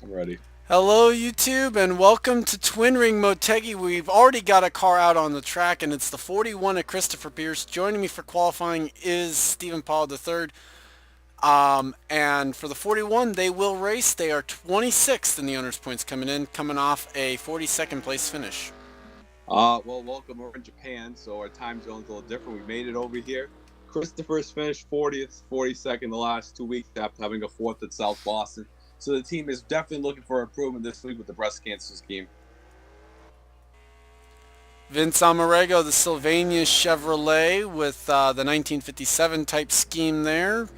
I'm ready. Hello YouTube and welcome to Twin Ring Motegi. We've already got a car out on the track and it's the 41 of Christopher Pierce. Joining me for qualifying is Stephen Paul III. And for the 41 they will race. They are 26th in the owner's points coming off a 42nd place finish. Well, welcome. We're in Japan, so our time zone's a little different. We made it over here. Christopher's finished 40th, 42nd the last 2 weeks after having a fourth at South Boston. So the team is definitely looking for improvement this week with the breast cancer scheme. Vince Amarego, the Sylvania Chevrolet with the 1957 type scheme there,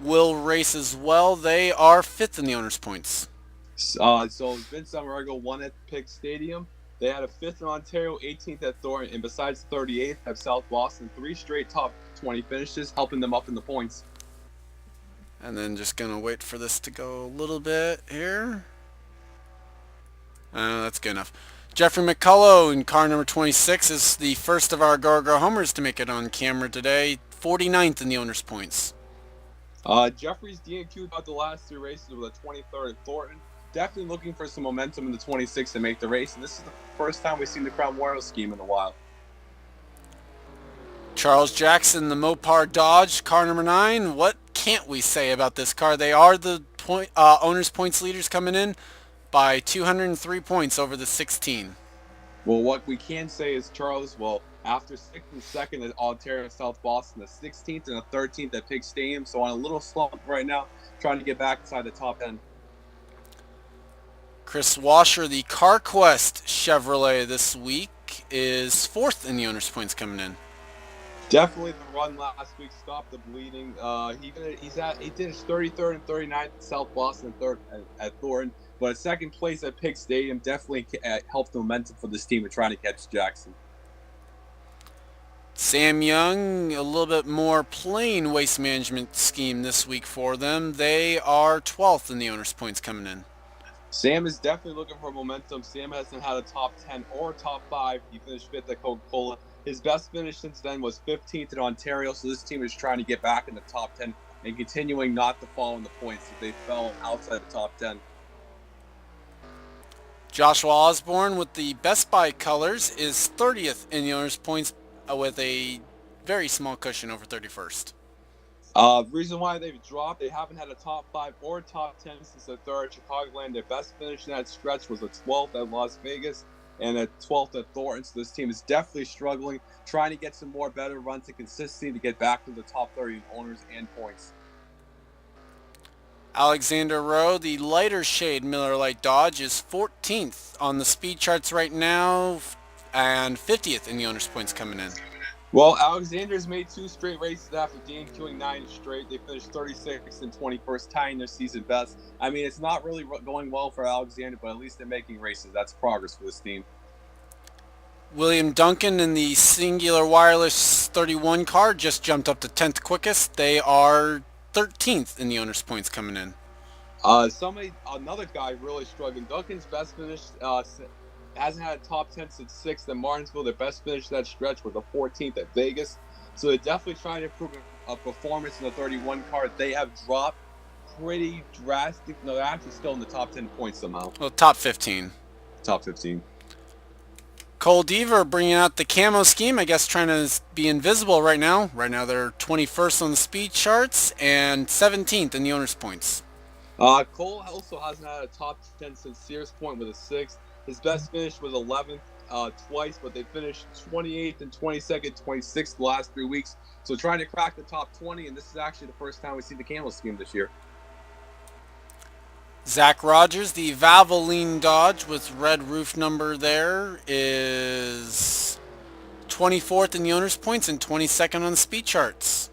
will race as well. They are 5th in the owner's points. So Vince Amarego won at Pick Stadium. They had a fifth in Ontario, 18th at Thornton, and besides 38th at South Boston, 3 straight top 20 finishes, helping them up in the points. And then just going to wait for this to go a little bit here. That's good enough. Jeffrey McCullough in car number 26 is the first of our Go homers to make it on camera today. 49th in the owner's points. Jeffrey's DNQ'd about the last 3 races with a 23rd at Thornton. Definitely looking for some momentum in the 26th to make the race, and this is the first time we've seen the Crown Royal scheme in a while. Charles Jackson, the Mopar Dodge, car number 9. What can't we say about this car? They are the owner's points leaders coming in by 203 points over the 16. Well, what we can say is Charles, after 6th and 2nd at Ontario South Boston, the 16th and the 13th at Pig Stadium, so on a little slump right now, trying to get back inside the top 10. Chris Washer, the CarQuest Chevrolet this week, is 4th in the owner's points coming in. Definitely the run last week stopped the bleeding. He did his 33rd and 39th at South Boston and 3rd at Thornton, but at second place at Pick Stadium definitely helped the momentum for this team in trying to catch Jackson. Sam Young, a little bit more plain waste management scheme this week for them. They are 12th in the owner's points coming in. Sam is definitely looking for momentum. Sam hasn't had a top 10 or top 5. He finished 5th at Coca-Cola. His best finish since then was 15th in Ontario, so this team is trying to get back in the top 10 and continuing not to fall in the points if they fell outside the top 10. Joshua Osborne with the Best Buy colors is 30th in the owner's points with a very small cushion over 31st. Reason why they've dropped, they haven't had a top 5 or top 10 since the 3rd at Chicagoland. Their best finish in that stretch was a 12th at Las Vegas and a 12th at Thornton. So this team is definitely struggling, trying to get some more better runs and consistency to get back to the top 30 in owners and points. Alexander Rowe, the lighter shade Miller Lite Dodge, is 14th on the speed charts right now and 50th in the owner's points coming in. Well, Alexander's made 2 straight races after DNQing 9 straight. They finished 36th and 21st, tying their season best. I mean, it's not really going well for Alexander, but at least they're making races. That's progress for this team. William Duncan in the Singular Wireless 31 car just jumped up to 10th quickest. They are 13th in the owner's points coming in. Another guy really struggling. Duncan's best finish hasn't had a top 10 since 6th in Martinsville. Their best finish that stretch was the 14th at Vegas. So they're definitely trying to improve a performance in the 31 car. They have dropped pretty drastic. No, they're actually still in the top 10 points somehow. Well, top 15. Top 15. Cole Deaver bringing out the camo scheme, I guess trying to be invisible right now. Right now they're 21st on the speed charts and 17th in the owner's points. Cole also hasn't had a top 10 since Sears Point with a 6th. His best finish was 11th twice, but they finished 28th and 22nd, 26th the last 3 weeks. So trying to crack the top 20, and this is actually the first time we see the camo scheme this year. Zach Rogers, the Valvoline Dodge with red roof number there, is 24th in the owner's points and 22nd on the speed charts.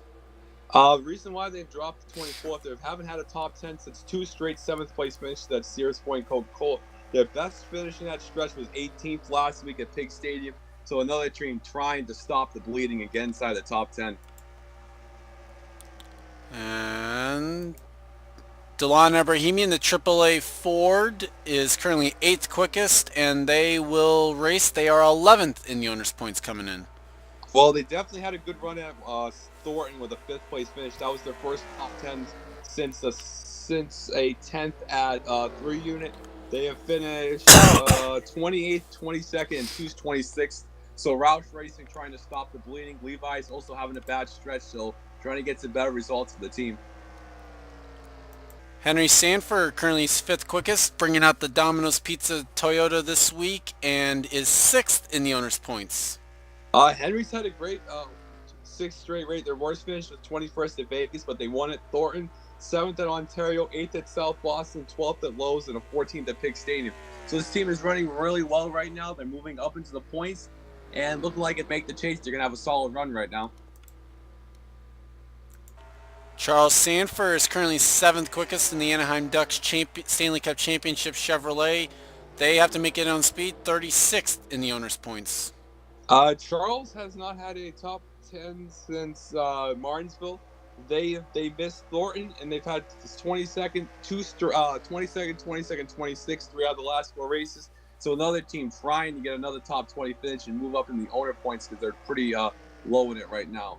Reason why they've dropped to 24th, they haven't had a top 10 since 2 straight 7th place finishes at Sears Point Coca-Cola. Their best finish in that stretch was 18th last week at Pig Stadium. So another team trying to stop the bleeding and get inside the top 10. And Delon Abrahamian, the AAA Ford, is currently 8th quickest, and they will race. They are 11th in the owner's points coming in. Well, they definitely had a good run at Thornton with a 5th place finish. That was their first top 10 since the since a 10th at 3 unit. They have finished 28th, 22nd, and 26th. So Roush Racing trying to stop the bleeding. Levi's also having a bad stretch, so trying to get some better results for the team. Henry Sanford currently is 5th quickest, bringing out the Domino's Pizza Toyota this week, and is 6th in the owner's points. Henry's had a great 6th straight rate. Their worst finish was 21st at Vegas, but they won at Thornton, 7th at Ontario, 8th at South Boston, 12th at Lowe's, and a 14th at Pig Stadium. So this team is running really well right now. They're moving up into the points and looking like it make the chase. They're going to have a solid run right now. Charles Sanford is currently 7th quickest in the Anaheim Ducks Stanley Cup Championship Chevrolet. They have to make it on speed, 36th in the owner's points. Charles has not had a top 10 since Martinsville. They missed Thornton, and they've had 22nd, 22nd, 26th, 3 out of the last 4 races. So another team trying to get another top 20 finish and move up in the owner points because they're pretty low in it right now.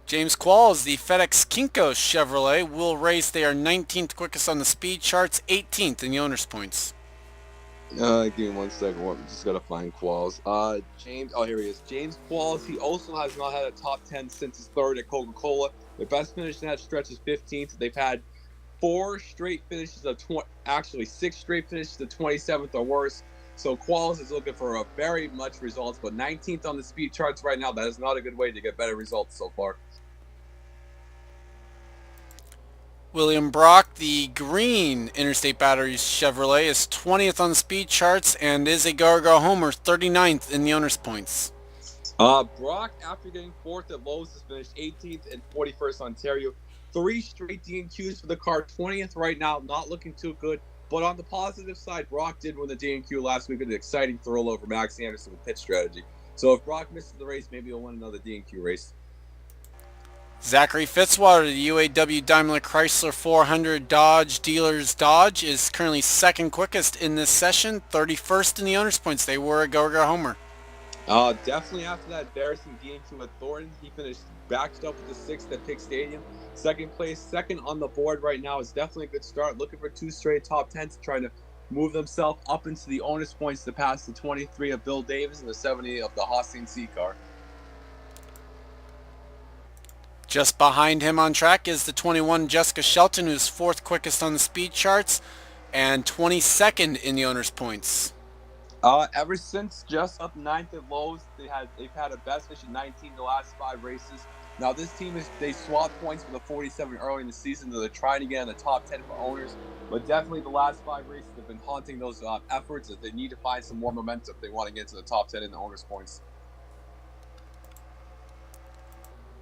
James Qualls, the FedEx Kinko's Chevrolet, will race. They are 19th quickest on the speed charts, 18th in the owner's points. Give me 1 second. I'm just gotta find Qualls. James. Oh, here he is. James Qualls. He also has not had a top 10 since his 3rd at Coca-Cola. Their best finish in that stretch is 15th. They've had 6 straight finishes of 27th or worse. So Qualls is looking for very much results, but 19th on the speed charts right now. That is not a good way to get better results so far. William Brock, the green Interstate Batteries Chevrolet, is 20th on the speed charts and is a Go homer, 39th in the owner's points. Brock, after getting 4th at Lowe's, has finished 18th and 41st Ontario. 3 straight DNQs for the car, 20th right now, not looking too good. But on the positive side, Brock did win the DNQ last week with an exciting throw over Max Anderson with pit strategy. So if Brock misses the race, maybe he'll win another DNQ race. Zachary Fitzwater, the UAW Daimler Chrysler 400 Dodge Dealers Dodge, is currently 2nd quickest in this session, 31st in the owner's points. They were a Go homer. Definitely after that embarrassing DNQ at Thornton, he finished backed up with the 6th at Pig Stadium. 2nd place, 2nd on the board right now is definitely a good start. Looking for 2 straight top 10s, trying to move themselves up into the owner's points to pass the 23 of Bill Davis and the 70 of the Haasing C car. Just behind him on track is the 21 Jessica Shelton, who's 4th quickest on the speed charts and 22nd in the owner's points. Ever since just up 9th at Lowe's, they've had a best finish in 19 the last 5 races. Now this team they swapped points for the 47 early in the season, so they're trying to get in the top 10 for owners. But definitely the last 5 races have been haunting those efforts, as they need to find some more momentum if they want to get into the top 10 in the owners' points.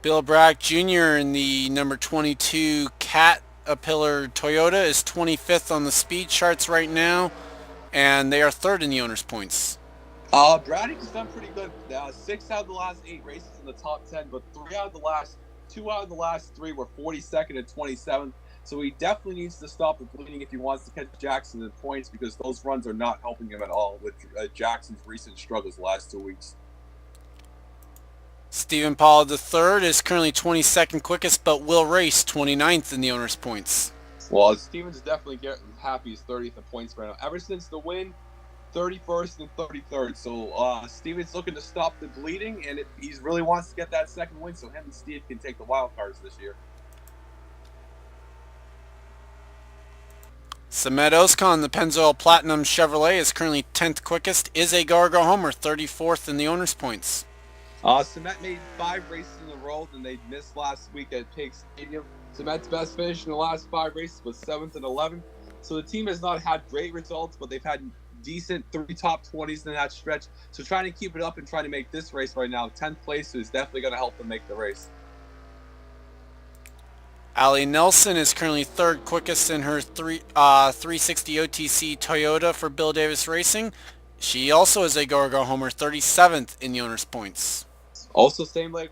Bill Bragg Jr. in the number 22 Caterpillar Toyota is 25th on the speed charts right now, and they are 3rd in the owner's points. Braddock has done pretty good. 6 out of the last 8 races in the top 10, but 2 out of the last 3 were 42nd and 27th. So he definitely needs to stop the bleeding if he wants to catch Jackson in points, because those runs are not helping him at all with Jackson's recent struggles the last 2 weeks. Stephen Pollard III is currently 22nd quickest, but will race 29th in the owner's points. Well, Stevens definitely getting happy he's 30th in points right now. Ever since the win, 31st and 33rd. So Stevens looking to stop the bleeding, and he really wants to get that 2nd win, so him and Steve can take the wild cards this year. Samet Oskan, the Pennzoil Platinum Chevrolet, is currently 10th quickest, is a Go homer, 34th in the owner's points. Samet made 5 races in a row, and they missed last week at Pig Stadium. Samet's best finish in the last 5 races was 7th and 11th. So the team has not had great results, but they've had decent 3 top 20s in that stretch. So trying to keep it up and trying to make this race right now, 10th place is definitely going to help them make the race. Allie Nelson is currently 3rd quickest in her 360 OTC Toyota for Bill Davis Racing. She also is a Go homer, 37th in the owner's points. Also, same way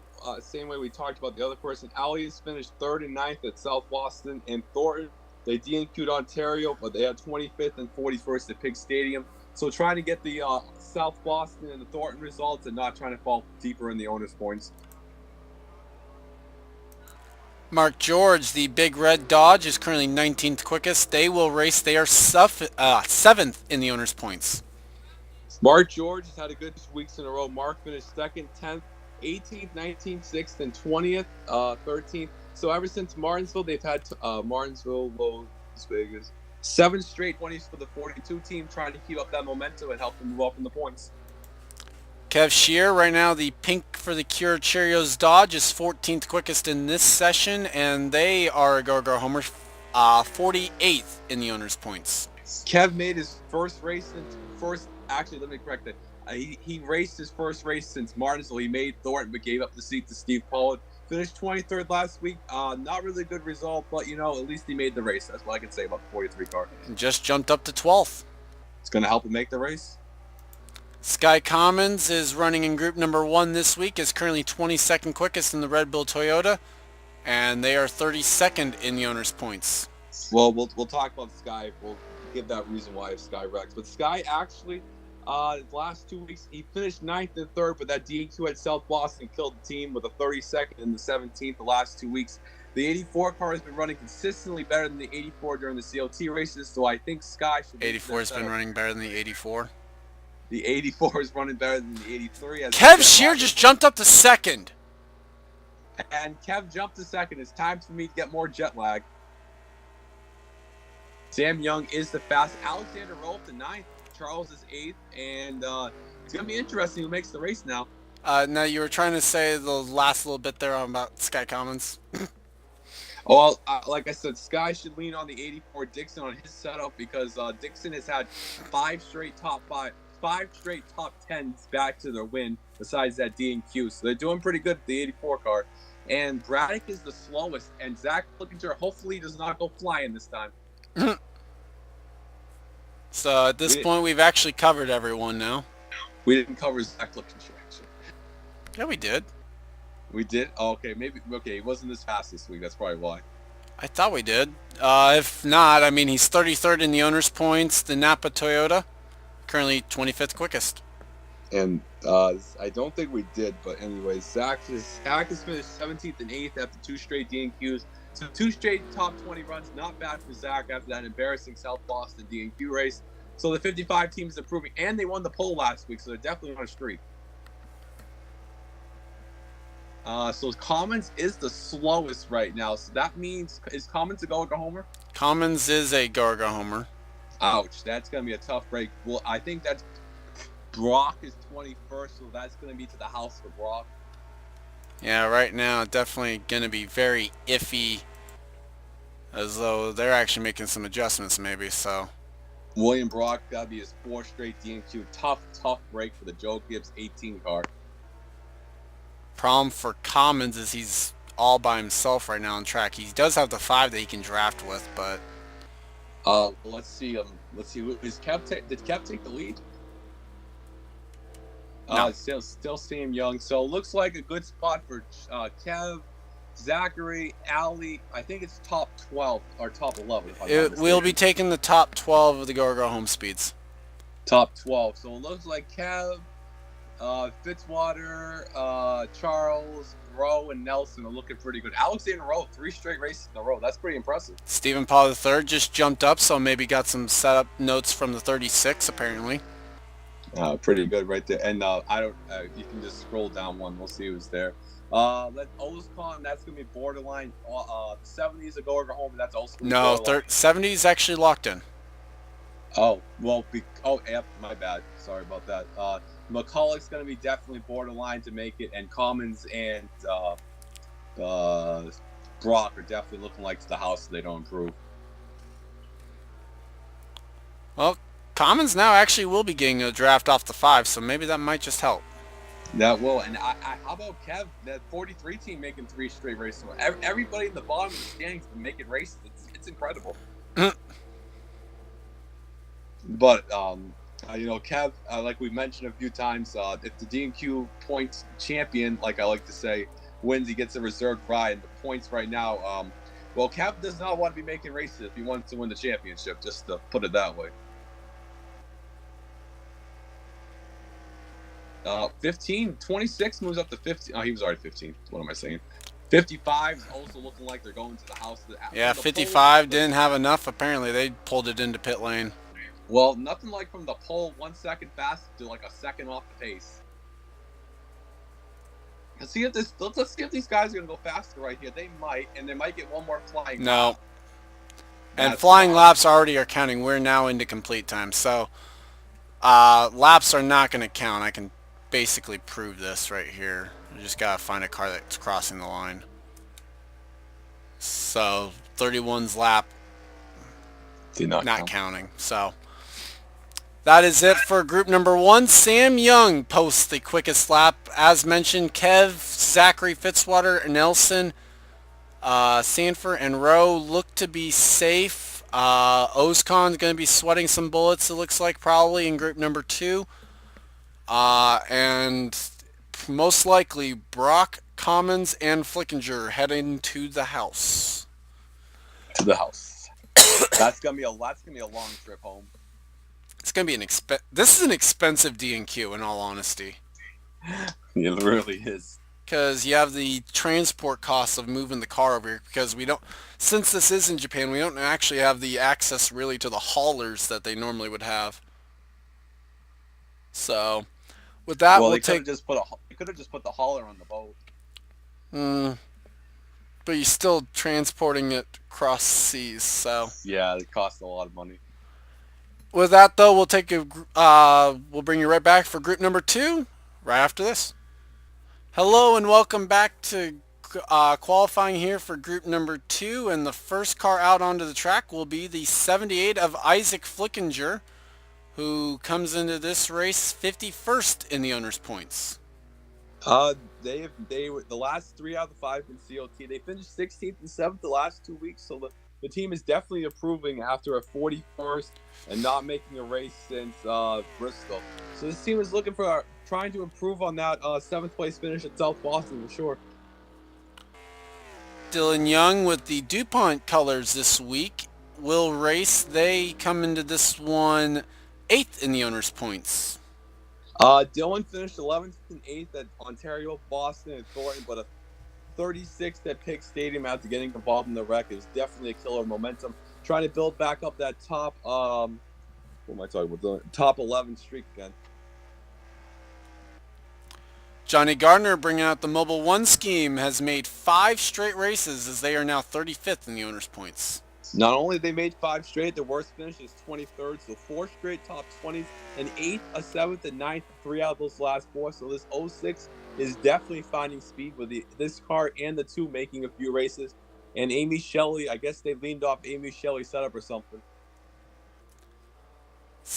we talked about the other person. Allie has finished 3rd and 9th at South Boston and Thornton. They DNQ'd Ontario, but they had 25th and 41st at Pig Stadium. So trying to get the South Boston and the Thornton results and not trying to fall deeper in the owner's points. Mark George, the big red Dodge, is currently 19th quickest. They will race. They are 7th in the owner's points. Mark George has had a good 2 weeks in a row. Mark finished second, 10th, 18th, 19th, 6th, and 20th, 13th. So ever since Martinsville, they've had Martinsville, Las Vegas, 7 straight 20s for the 42 team, trying to keep up that momentum and help them move up in the points. Kev Shear, right now the pink for the Cure Cheerios Dodge, is 14th quickest in this session, and they are a Go-Go Homer, 48th in the owner's points. Kev made his first race actually, let me correct that. He raced his first race since Martinsville. He made Thornton, but gave up the seat to Steve Pollard. Finished 23rd last week. Not really a good result, but, at least he made the race. That's what I can say about the 43 car. Just jumped up to 12th. It's going to help him make the race. Sky Commons is running in group number 1 this week, is currently 22nd quickest in the Red Bull Toyota, and they are 32nd in the owner's points. Well, we'll talk about Sky. We'll give that reason why if Sky wrecks. But Sky actually, the last 2 weeks, he finished 9th and 3rd, but that DQ at South Boston killed the team with a 32nd and the 17th the last 2 weeks. The 84 car has been running consistently better than the 84 during the COT races, so I think Sky should be... 84 has been running better than the 84. The 84 is running better than the 83. Kev Shear just jumped up to 2nd. And Kev jumped to 2nd. It's time for me to get more jet lag. Sam Young is the fastest. Alexander Rowe up to 9th. Charles is 8th. And it's going to be interesting who makes the race now. Now, you were trying to say the last little bit there about Sky Commons. Well, like I said, Sky should lean on the 84 Dixon on his setup because Dixon has had 5 straight top 10s back to their win besides that D&Q. So they're doing pretty good with the 84 car. And Braddock is the slowest. And Zach Flickinger hopefully does not go flying this time. So at this point, we've actually covered everyone now. We didn't cover Zach Flickinger, actually. Yeah, we did. We did? Oh, okay, maybe. Okay, he wasn't this fast this week. That's probably why. I thought we did. If not, I mean, he's 33rd in the owner's points. The Napa Toyota, currently 25th quickest. And I don't think we did, but anyways, Zach has finished 17th and 8th after 2 straight D&Qs. So 2 straight top 20 runs, not bad for Zach after that embarrassing South Boston D&Q race. So the 55 team is improving, and they won the poll last week, so they're definitely on a streak. So Commons is the slowest right now. So that means, is Commons a Go-Go Homer? Commons is a Go-Go Homer. Ouch, that's going to be a tough break. Well, I think that's Brock is 21st, so that's going to be to the house for Brock. Yeah, right now, definitely going to be very iffy, as though they're actually making some adjustments maybe, so. William Brock got to be his 4th straight D&Q. Tough break for the Joe Gibbs 18 car. Problem for Commons is he's all by himself right now on track. He does have the 5 that he can draft with, but... Let's see. Let's see. Did Kev take the lead? No. Still Sam Young. So it looks like a good spot for Kev, Zachary, Ali. I think it's top 12 or top 11. We'll be taking the top 12 of the Go-Go home speeds. Top 12. So it looks like Kev, Fitzwater, Charles, Rowe, and Nelson are looking pretty good. Alexander Rowe, 3 straight races in a row. That's pretty impressive. Stephen Paul III just jumped up, so maybe got some setup notes from the 36, apparently. Pretty good right there. And you can just scroll down one. We'll see who's there. Let Ozcon, that's going to be borderline. 70s a Go-Go Home, that's also no, 70s actually locked in. Oh, well, yeah, my bad. Sorry about that. McCulloch's going to be definitely borderline to make it, and Commons and Brock are definitely looking like the house if they don't improve. Well, Commons now actually will be getting a draft off the 5, so maybe that might just help. That will. And how about Kev, that 43 team making 3 straight races? Everybody in the bottom of the standings been making races. It's incredible. But, Kev, like we mentioned a few times, if the D&Q points champion, like I like to say, wins, he gets a reserved ride. And the points right now, well, Kev does not want to be making races if he wants to win the championship, just to put it that way. 26 moves up to 15. Oh, he was already 15. What am I saying? 55 is also looking like they're going to the house. Yeah, From the pole, 55 didn't have enough. Apparently, they pulled it into pit lane. well, nothing like from the pole 1 second fast to like a second off the pace. Let's see if these guys are gonna go faster right here. They might, and they might get one more flying No. lap. And That's flying wild. laps already are counting. We're now into complete time. So, laps are not going to count. I can basically prove this right here. You just got to find a car that's crossing the line. So, 31's lap Did not not count. counting. So, that is it for group number 1. Sam Young posts the quickest lap. As mentioned, Kev, Zachary Fitzwater, Nelson, Sanford, and Rowe look to be safe. Ozcon's going to be sweating some bullets, it looks like, probably in group number 2. And most likely, Brock, Commons, and Flickinger heading to the house. To the house. That's gonna be a long trip home. It's going to be this is an expensive D&Q, in all honesty. It really is. Because you have the transport costs of moving the car over here, because since this is in Japan, we don't actually have the access really to the haulers that they normally would have. So, with that, Well, they could have just put the hauler on the boat. But you're still transporting it across seas, so. Yeah, it costs a lot of money. With that, though, we'll bring you right back for group number 2, right after this. Hello and welcome back to qualifying here for group number 2, and the first car out onto the track will be the 78 of Isaac Flickinger, who comes into this race 51st in the owner's points. They were the last 3 out of the 5 in COT. They finished 16th and 7th the last 2 weeks, so the team is definitely improving after a 41st and not making a race since Bristol. So this team is trying to improve on that 7th place finish at South Boston for sure. Dylan Young with the DuPont colors this week will race. They come into this one 8th in the owner's points. Dylan finished 11th and 8th at Ontario, Boston, and Thornton, but a 36th at Pick Stadium after getting involved in the wreck is definitely a killer momentum. Trying to build back up that top, what am I talking about? Top 11 streak again. Johnny Gardner, bringing out the Mobile 1 scheme, has made 5 straight races as they are now 35th in the owner's points. Not only they made 5 straight, their worst finish is 23rd, so 4 straight top 20s, an 8th, a 7th, and 9th, 3 out of those last 4. So this 06 is definitely finding speed with this car and the 2 making a few races. And Amy Shelley, I guess they leaned off Amy Shelley's setup or something.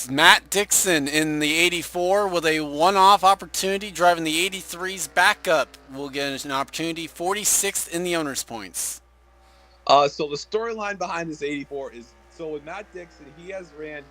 Matt Dixon in the 84 with a one-off opportunity, driving the 83's backup. Will get an opportunity, 46th in the owner's points. So the storyline behind this 84 is, so with Matt Dixon, he has ran,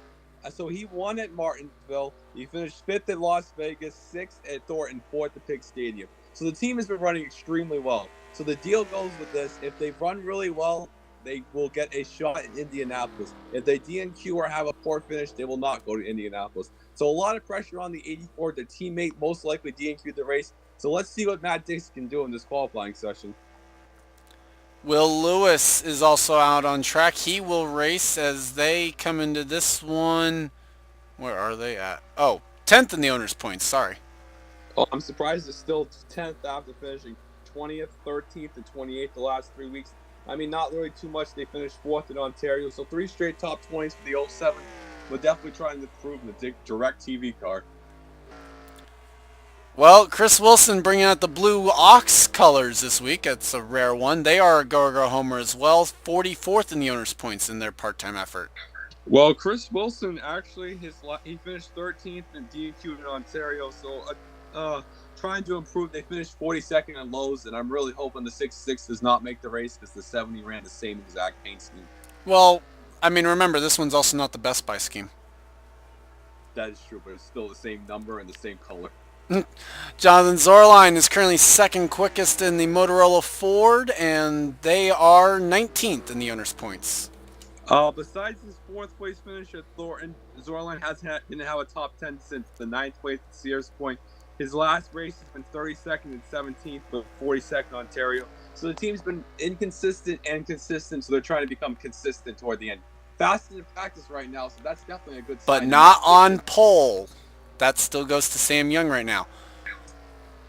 so he won at Martinsville, he finished 5th at Las Vegas, 6th at Thornton, 4th at Pick Stadium. So the team has been running extremely well. So the deal goes with this, if they run really well, they will get a shot in Indianapolis. If they DNQ or have a poor finish, they will not go to Indianapolis. So a lot of pressure on the 84, their teammate most likely DNQ'd the race. So let's see what Matt Dixon can do in this qualifying session. Will Lewis is also out on track. He will race as they come into this one. Where are they at? Oh, 10th in the owner's points. Sorry. Oh, I'm surprised it's still 10th after finishing 20th, 13th, and 28th the last 3 weeks. I mean, not really too much. They finished 4th in Ontario, so 3 straight top 20s for the 07. But definitely trying to improve in the direct TV car. Well, Chris Wilson bringing out the blue ox colors this week. That's a rare one. They are a go-go homer as well. 44th in the owner's points in their part-time effort. Well, Chris Wilson actually he finished 13th in DQ in Ontario, so trying to improve. They finished 42nd on Lowe's, and I'm really hoping the 66 does not make the race because the 70 ran the same exact paint scheme. Well, I mean, remember, this one's also not the Best Buy scheme. That is true, but it's still the same number and the same color. Jonathan Zorline is currently 2nd quickest in the Motorola Ford, and they are 19th in the owner's points. Besides his 4th place finish at Thornton, Zorline didn't have a top 10 since the 9th place at Sears Point. His last race has been 32nd and 17th, but 42nd Ontario. So the team's been inconsistent and consistent, so they're trying to become consistent toward the end. Fastest in practice right now, so that's definitely a good But sign. not on pole. That still goes to Sam Young right now.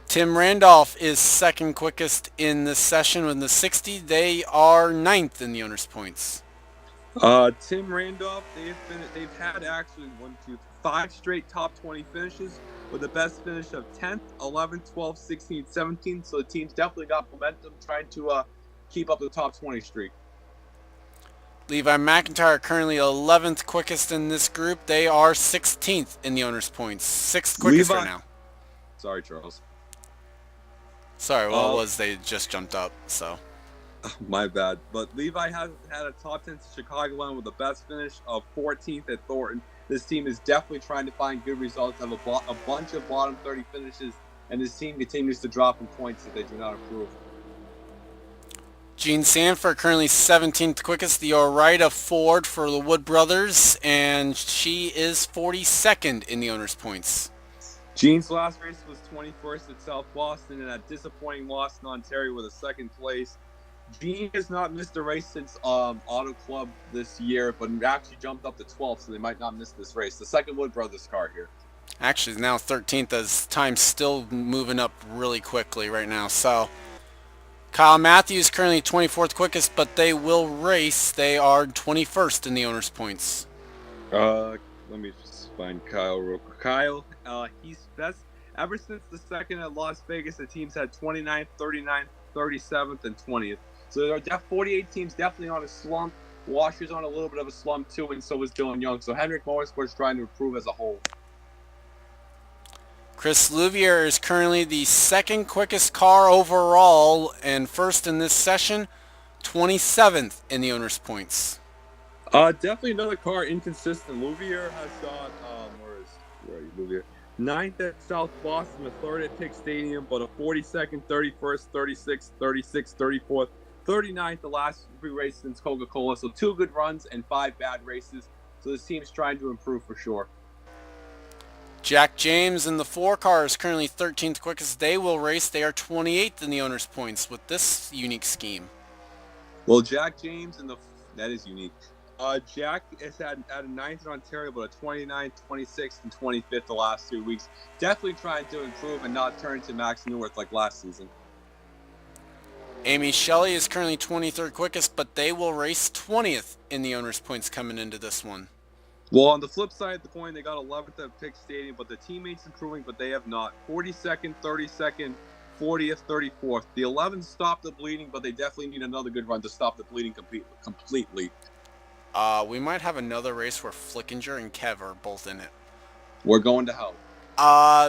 Tim Randolph is second quickest in this session with the 60. They are ninth in the owner's points. Tim Randolph, they've had actually 5 straight top 20 finishes with the best finish of 10th, 11th, 12th, 16th, 17th. So the team's definitely got momentum trying to keep up the top 20 streak. Levi McIntyre currently 11th quickest in this group. They are 16th in the owner's points. 6th quickest right now. Sorry, Charles. Sorry, well, it was they just jumped up, so. My bad. But Levi has had a top 10 Chicagoland with the best finish of 14th at Thornton. This team is definitely trying to find good results, have a bunch of bottom 30 finishes, and this team continues to drop in points if they do not improve. Gene Sanford currently 17th quickest. The Orida Ford for the Wood Brothers, and she is 42nd in the owner's points. Gene's last race was 21st at South Boston and a disappointing loss in Ontario with a second place. Gene has not missed a race since Auto Club this year, but actually jumped up to 12th, so they might not miss this race. The second Wood Brothers car here. Actually, now 13th as time's still moving up really quickly right now. So Kyle Matthews currently 24th quickest, but they will race. They are 21st in the owner's points. Let me just find Kyle real quick. Kyle, he's best ever since the second at Las Vegas. The team's had 29th, 39th, 37th, and 20th. So there are 48 teams definitely on a slump. Washer's on a little bit of a slump too, and so is Dylan Young. So Hendrick Motorsports trying to improve as a whole. Chris Louvier is currently the second quickest car overall and first in this session, 27th in the owner's points. Definitely another car inconsistent. Louvier has got where are you, Louvier? 9th at South Boston, a 3rd at Pick Stadium, but a 42nd, 31st, 36th, 36th, 34th, 39th the last 3 races since Coca-Cola. So 2 good runs and 5 bad races. So this team's trying to improve for sure. Jack James in the 4 car is currently 13th quickest. They will race. They are 28th in the owner's points with this unique scheme. Well, Jack James that is unique. Jack has had a 9th in Ontario, but a 29th, 26th, and 25th the last 2 weeks. Definitely trying to improve and not turn to Max Newworth like last season. Amy Shelley is currently 23rd quickest, but they will race 20th in the owner's points coming into this one. Well, on the flip side of the coin, they got 11th at Pick Stadium, but the teammates improving, but they have not. 42nd, 32nd, 40th, 34th. The 11th stopped the bleeding, but they definitely need another good run to stop the bleeding completely. We might have another race where Flickinger and Kev are both in it. We're going to hell.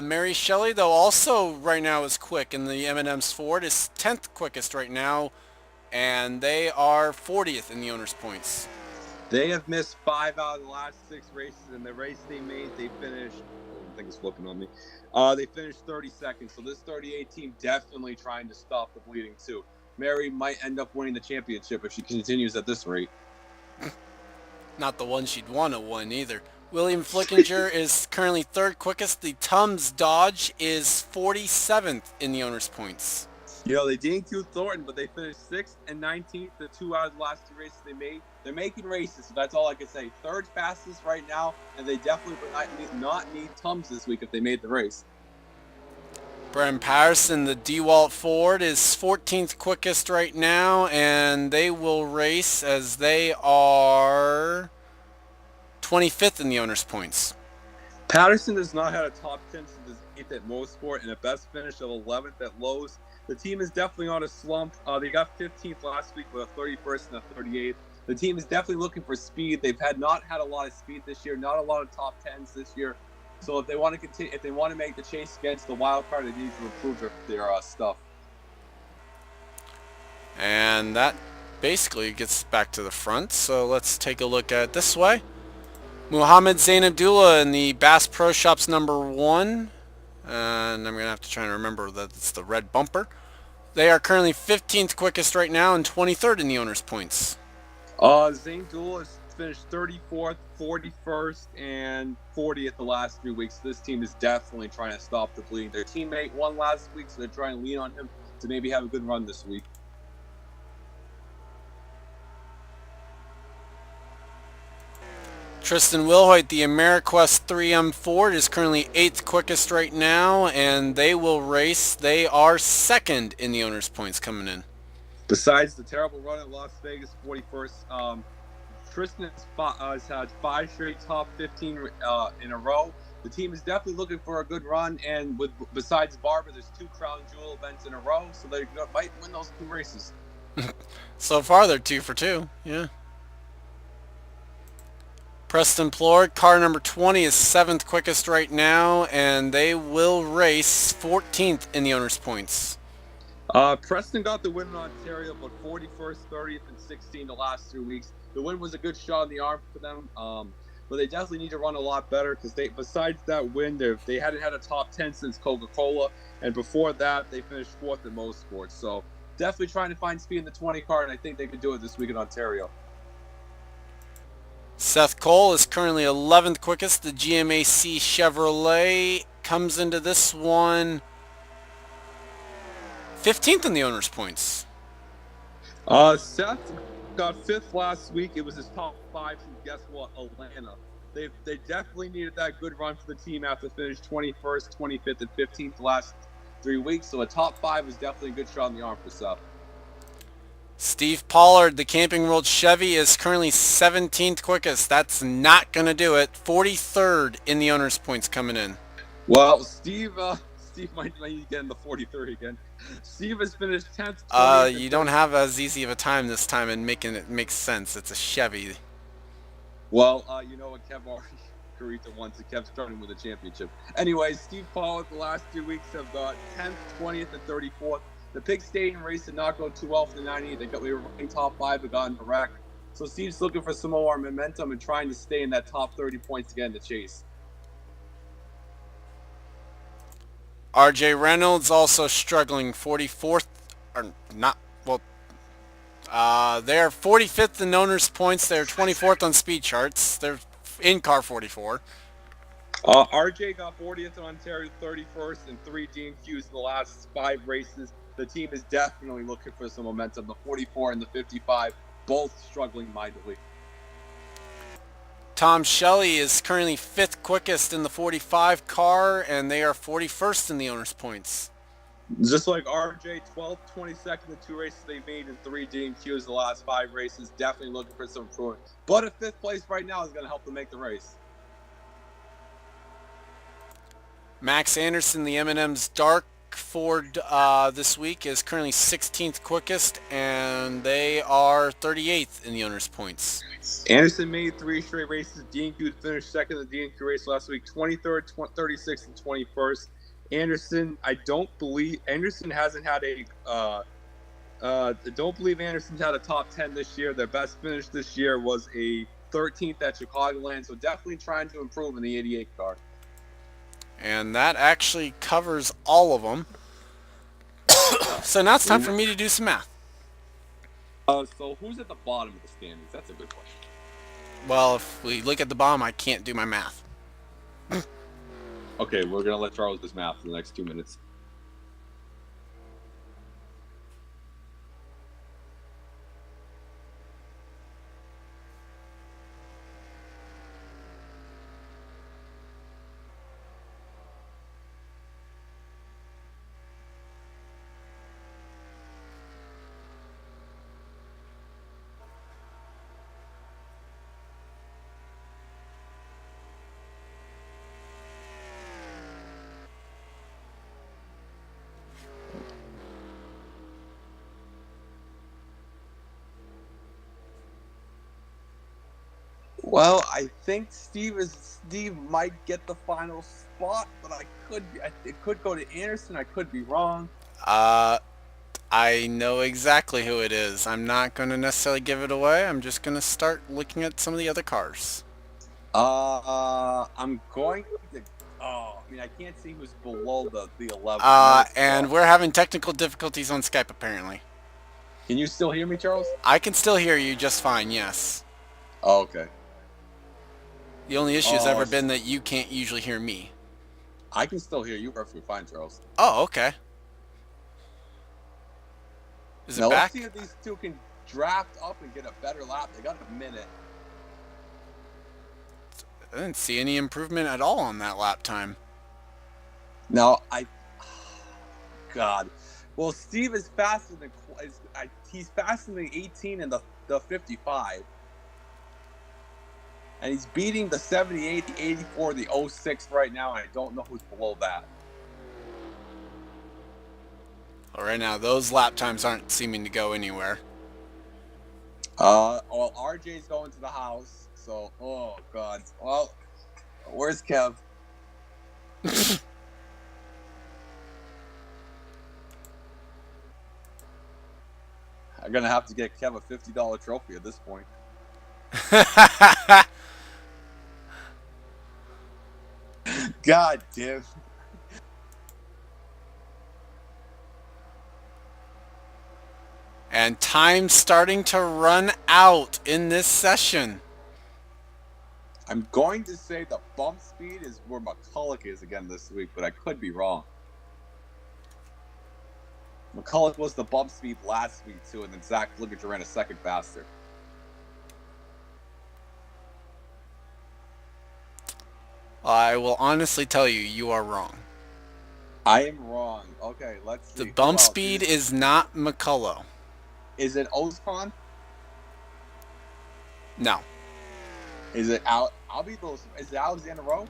Mary Shelley, though, also right now is quick in the M&M's Ford, is 10th quickest right now, and they are 40th in the owner's points. They have missed 5 out of the last 6 races, and the race they made, they finished, I think it's flipping on me, they finished 32nd, so this 38 team definitely trying to stop the bleeding too. Mary might end up winning the championship if she continues at this rate. Not the one she'd want to win either. William Flickinger is currently 3rd quickest. The Tums Dodge is 47th in the owner's points. You know, they DNQ'd Thornton, but they finished 6th and 19th, the 2 out of the last 2 races they made. They're making races, so that's all I can say. 3rd fastest right now, and they definitely would not need Tums this week if they made the race. Bren Patterson, the DeWalt Ford, is 14th quickest right now, and they will race as they are 25th in the owner's points. Patterson has not had a top 10 since his 8th at Motorsport and a best finish of 11th at Lowe's. The team is definitely on a slump. They got 15th last week with a 31st and a 38th. The team is definitely looking for speed. They've not had a lot of speed this year, not a lot of top 10s this year. So if they want to continue, if they want to make the chase against the wild card, they need to improve their stuff. And that basically gets back to the front. So let's take a look at it this way. Muhammad Zain Abdullah in the Bass Pro Shops #1. And I'm going to have to try and remember that it's the red bumper. They are currently 15th quickest right now and 23rd in the owner's points. Zain Abdullah has finished 34th, 41st, and 40th the last 3 weeks. This team is definitely trying to stop the bleeding. Their teammate won last week, so they're trying to lean on him to maybe have a good run this week. Tristan Wilhoit, the AmeriQuest 3M Ford, is currently 8th quickest right now, and they will race. They are 2nd in the owner's points coming in. Besides the terrible run at Las Vegas 41st, Tristan has had 5 straight top 15 in a row. The team is definitely looking for a good run, and besides Barber, there's 2 crown jewel events in a row, so they might win those 2 races. So far, they're 2 for 2. Yeah. Preston Plord, car number 20, is 7th quickest right now, and they will race 14th in the owner's points. Preston got the win in Ontario, but 41st, 30th, and 16th the last 3 weeks. The win was a good shot in the arm for them, but they definitely need to run a lot better because besides that win, they hadn't had a top 10 since Coca-Cola, and before that, they finished 4th in most sports. So definitely trying to find speed in the 20 car, and I think they could do it this week in Ontario. Seth Cole is currently 11th quickest. The GMAC Chevrolet comes into this one 15th in the owner's points. Seth got 5th last week. It was his top 5 since, guess what, Atlanta. They definitely needed that good run for the team after finishing 21st, 25th, and 15th the last 3 weeks. So a top 5 was definitely a good shot in the arm for Seth. Steve Pollard, the Camping World Chevy, is currently 17th quickest. That's not going to do it. 43rd in the owner's points coming in. Well, Steve might need to get in the 43rd again. Steve has finished 10th, 20th. You don't have as easy of a time this time, and making it make sense. It's a Chevy. Well, you know what, Kev already agreed to once. It kept starting with a championship. Anyway, Steve Pollard the last 2 weeks have got 10th, 20th, and 34th. The Pig Stadium race did not go too well for the 90. We were running top 5, but got in a wreck. So Steve's looking for some more momentum and trying to stay in that top 30 points again to chase. RJ Reynolds also struggling, 44th, or not, well, they're 45th in owner's points. They're 24th on speed charts. They're in car 44. RJ got 40th in Ontario, 31st, and 3 DNQs in the last 5 races. The team is definitely looking for some momentum. The 44 and the 55, both struggling mightily. Tom Shelley is currently 5th quickest in the 45 car, and they are 41st in the owner's points. Just like RJ, 12th, 22nd, the 2 races they made, and 3 DNQs the last 5 races. Definitely looking for some improvement. But a 5th place right now is going to help them make the race. Max Anderson, the M&M's Dark Ford this week, is currently 16th quickest, and they are 38th in the owner's points. Anderson made 3 straight races. DNQ finished 2nd in the DNQ race last week, 23rd, 36th, and 21st. Anderson hasn't had don't believe Anderson's had a top 10 this year. Their best finish this year was a 13th at Chicagoland, so definitely trying to improve in the 88 car. And that actually covers all of them. So now it's time for me to do some math. So who's at the bottom of the standings? That's a good question. Well, if we look at the bottom, I can't do my math. Okay, we're going to let Charles do his math for the next 2 minutes. Well, I think Steve might get the final spot, but it could go to Anderson. I could be wrong. I know exactly who it is. I'm not going to necessarily give it away. I'm just going to start looking at some of the other cars. I'm going to. I can't see who's below the 11. And we're having technical difficulties on Skype, apparently. Can you still hear me, Charles? I can still hear you just fine, yes. Oh, okay. The only issue has ever been that you can't usually hear me. I can still hear you perfectly fine, Charles. Oh, okay. Is it now, back? Let's see if these two can draft up and get a better lap. They got a minute. I didn't see any improvement at all on that lap time. Now God. Well, Steve is faster than he's faster than the 18 and the 55. And he's beating the 78, the 84, the 06 right now, and I don't know who's below that. Well, right now, those lap times aren't seeming to go anywhere. Well, RJ's going to the house, so oh God. Well, where's Kev? I'm gonna have to get Kev a $50 trophy at this point. God damn. And time's starting to run out in this session. I'm going to say the bump speed is where McCulloch is again this week, but I could be wrong. McCulloch was the bump speed last week too, and then Zach Flickinger ran a second faster. I will honestly tell you, you are wrong. I am wrong. Okay, let's see. The bump speed is not McCulloch. Is it Ozcon? No. Is it Is it Alexander Rowe?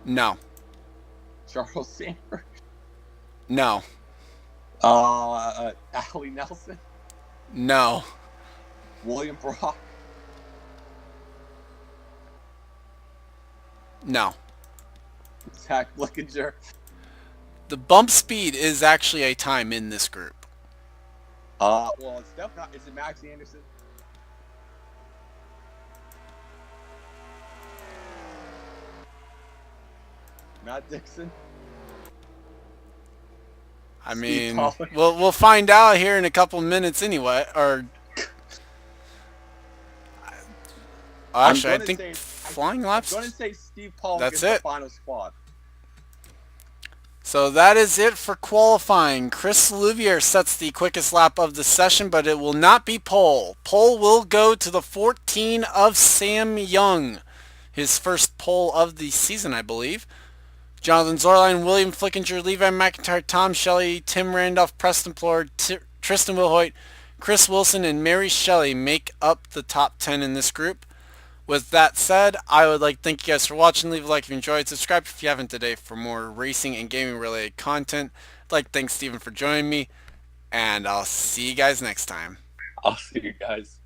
No. Charles Sanford? No. Allie Nelson? No. William Brock? No. Zach Flickinger? The bump speed is actually a time in this group. Well, it's definitely not. Is it Max Anderson? Matt Dixon? I mean, we'll find out here in a couple minutes anyway. Or actually, I think flying laps. I'm going to say Steve Paul That's gets it. the final spot. So that is it for qualifying. Chris Louvier sets the quickest lap of the session, but it will not be pole. Pole will go to the 14 of Sam Young, his first pole of the season, I believe. Jonathan Zorline, William Flickinger, Levi McIntyre, Tom Shelley, Tim Randolph, Preston Plord, Tristan Wilhoit, Chris Wilson, and Mary Shelley make up the top 10 in this group. With that said, I would like to thank you guys for watching. Leave a like if you enjoyed. Subscribe if you haven't today for more racing and gaming related content. I'd like to thank Steven for joining me, and I'll see you guys next time. I'll see you guys.